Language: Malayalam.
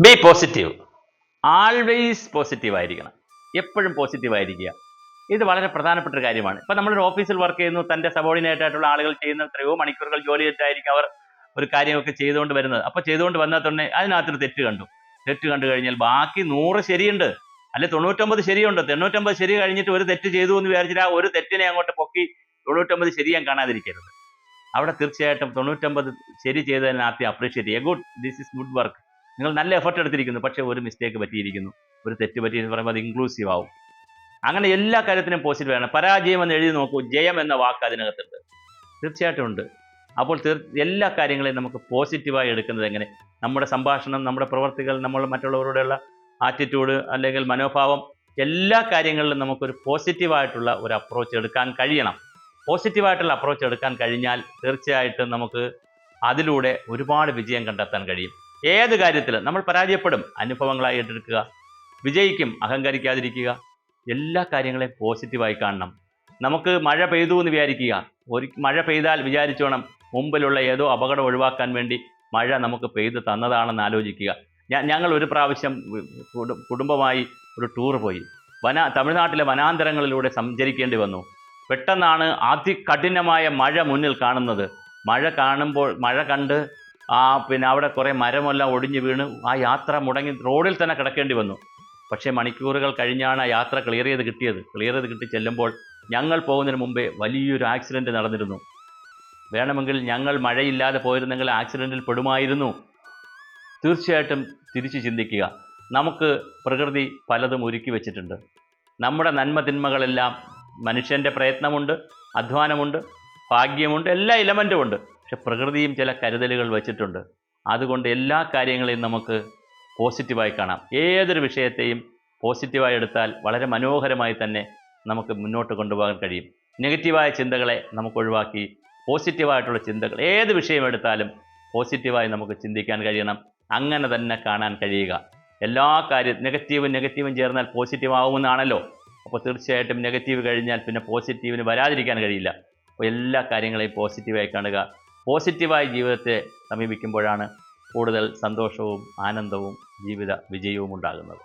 B positive. ആൾവേസ് പോസിറ്റീവ് ആയിരിക്കണം. എപ്പോഴും പോസിറ്റീവ് ആയിരിക്കുക. ഇത് വളരെ പ്രധാനപ്പെട്ട ഒരു കാര്യമാണ്. ഇപ്പം നമ്മളൊരു ഓഫീസിൽ വർക്ക് ചെയ്യുന്നു, തൻ്റെ സബോർഡിനേറ്റ് ആയിട്ടുള്ള ആളുകൾ ചെയ്യുന്ന എത്രയോ മണിക്കൂറുകൾ ജോലി ചെയ്തിട്ടായിരിക്കും അവർ ഒരു കാര്യമൊക്കെ ചെയ്തുകൊണ്ട് വരുന്നത്. അപ്പോൾ ചെയ്തുകൊണ്ട് വന്നാൽ തന്നെ അതിനകത്തൊരു തെറ്റ് കണ്ടു. തെറ്റ് കണ്ടു കഴിഞ്ഞാൽ ബാക്കി 100 ശരിയുണ്ട്, അല്ലെ 99 ശരിയുണ്ട്. 99 ശരി കഴിഞ്ഞിട്ട് ഒരു തെറ്റ് ചെയ്തു എന്ന് വിചാരിച്ചിട്ട് ആ ഒരു തെറ്റിനെ അങ്ങോട്ട് പൊക്കി 99 ശരിയാൻ കാണാതിരിക്കരുത്. അവിടെ തീർച്ചയായിട്ടും 99 ശരി ചെയ്തതിനെ ആദ്യം അപ്രീഷിയേറ്റ് ചെയ്യുക. Good, this is good work. നിങ്ങൾ നല്ല എഫർട്ട് എടുത്തിരിക്കുന്നു, പക്ഷേ ഒരു മിസ്റ്റേക്ക് പറ്റിയിരിക്കുന്നു, ഒരു തെറ്റ് പറ്റിയെന്ന് പറയുമ്പോൾ അത് ഇൻക്ലൂസീവ് ആവും. അങ്ങനെ എല്ലാ കാര്യത്തിനും പോസിറ്റീവ് ആണ്. പരാജയം എന്ന് എഴുതി നോക്കൂ, ജയം എന്ന വാക്ക് അതിനകത്തുണ്ട്, തീർച്ചയായിട്ടും ഉണ്ട്. അപ്പോൾ എല്ലാ കാര്യങ്ങളെയും നമുക്ക് പോസിറ്റീവായി എടുക്കുന്നത് എങ്ങനെ? നമ്മുടെ സംഭാഷണം, നമ്മുടെ പ്രവർത്തികൾ, നമ്മൾ മറ്റുള്ളവരോടുള്ള ആറ്റിറ്റ്യൂഡ് അല്ലെങ്കിൽ മനോഭാവം, എല്ലാ കാര്യങ്ങളിലും നമുക്കൊരു പോസിറ്റീവായിട്ടുള്ള ഒരു അപ്രോച്ച് എടുക്കാൻ കഴിയണം. പോസിറ്റീവായിട്ടുള്ള അപ്രോച്ച് എടുക്കാൻ കഴിഞ്ഞാൽ തീർച്ചയായിട്ടും നമുക്ക് അതിലൂടെ ഒരുപാട് വിജയം കണ്ടെത്താൻ കഴിയും. ഏത് കാര്യത്തിലും നമ്മൾ പരാജയപ്പെടും, അനുഭവങ്ങളായി എടുക്കുക. വിജയിക്കും, അഹങ്കരിക്കാതിരിക്കുക. എല്ലാ കാര്യങ്ങളെയും പോസിറ്റീവായി കാണണം. നമുക്ക് മഴ പെയ്തു എന്ന് വിചാരിക്കുക. മഴ പെയ്താൽ വിചാരിച്ചോണം മുമ്പിലുള്ള ഏതോ അപകടം ഒഴിവാക്കാൻ വേണ്ടി മഴ നമുക്ക് പെയ്ത് തന്നതാണെന്ന് ആലോചിക്കുക. ഞങ്ങൾ ഒരു പ്രാവശ്യം കുടുംബമായി ഒരു ടൂർ പോയി. തമിഴ്നാട്ടിലെ വനാന്തരങ്ങളിലൂടെ സഞ്ചരിക്കേണ്ടി വന്നു. പെട്ടെന്നാണ് അതികഠിനമായ മഴ മുന്നിൽ കാണുന്നത്. മഴ കണ്ട് പിന്നെ അവിടെ കുറേ മരമെല്ലാം ഒടിഞ്ഞു വീണ് ആ യാത്ര മുടങ്ങി റോഡിൽ തന്നെ കിടക്കേണ്ടി വന്നു. പക്ഷേ മണിക്കൂറുകൾ കഴിഞ്ഞാണ് ആ യാത്ര ക്ലിയർ ചെയ്ത് കിട്ടി ചെല്ലുമ്പോൾ ഞങ്ങൾ പോകുന്നതിന് മുമ്പേ വലിയൊരു ആക്സിഡൻറ്റ് നടന്നിരുന്നു. വേണമെങ്കിൽ ഞങ്ങൾ മഴയില്ലാതെ പോയിരുന്നെങ്കിൽ ആക്സിഡൻറ്റിൽ പെടുമായിരുന്നു. തീർച്ചയായിട്ടും തിരിച്ചു ചിന്തിക്കുക. നമുക്ക് പ്രകൃതി പലതും ഒരുക്കി വെച്ചിട്ടുണ്ട്. നമ്മുടെ നന്മ തിന്മകളെല്ലാം മനുഷ്യൻ്റെ പ്രയത്നമുണ്ട്, അധ്വാനമുണ്ട്, ഭാഗ്യമുണ്ട്, എല്ലാ എലമെൻറ്റും ഉണ്ട്. പക്ഷെ പ്രകൃതിയും ചില കരുതലുകൾ വച്ചിട്ടുണ്ട്. അതുകൊണ്ട് എല്ലാ കാര്യങ്ങളെയും നമുക്ക് പോസിറ്റീവായി കാണാം. ഏതൊരു വിഷയത്തെയും പോസിറ്റീവായി എടുത്താൽ വളരെ മനോഹരമായി തന്നെ നമുക്ക് മുന്നോട്ട് കൊണ്ടുപോകാൻ കഴിയും. നെഗറ്റീവായ ചിന്തകളെ നമുക്ക് ഒഴിവാക്കി പോസിറ്റീവായിട്ടുള്ള ചിന്തകൾ, ഏത് വിഷയം എടുത്താലും പോസിറ്റീവായി നമുക്ക് ചിന്തിക്കാൻ കഴിയണം. അങ്ങനെ തന്നെ കാണാൻ കഴിയുക. എല്ലാ നെഗറ്റീവും ചേർന്നാൽ പോസിറ്റീവ് ആവുമെന്നാണല്ലോ. അപ്പോൾ തീർച്ചയായിട്ടും നെഗറ്റീവ് കഴിഞ്ഞാൽ പിന്നെ പോസിറ്റീവിന് വരാതിരിക്കാൻ കഴിയില്ല. അപ്പോൾ എല്ലാ കാര്യങ്ങളെയും പോസിറ്റീവായി കാണുക. പോസിറ്റീവായി ജീവിതത്തെ സമീപിക്കുമ്പോഴാണ് കൂടുതൽ സന്തോഷവും ആനന്ദവും ജീവിത വിജയവും ഉണ്ടാകുന്നത്.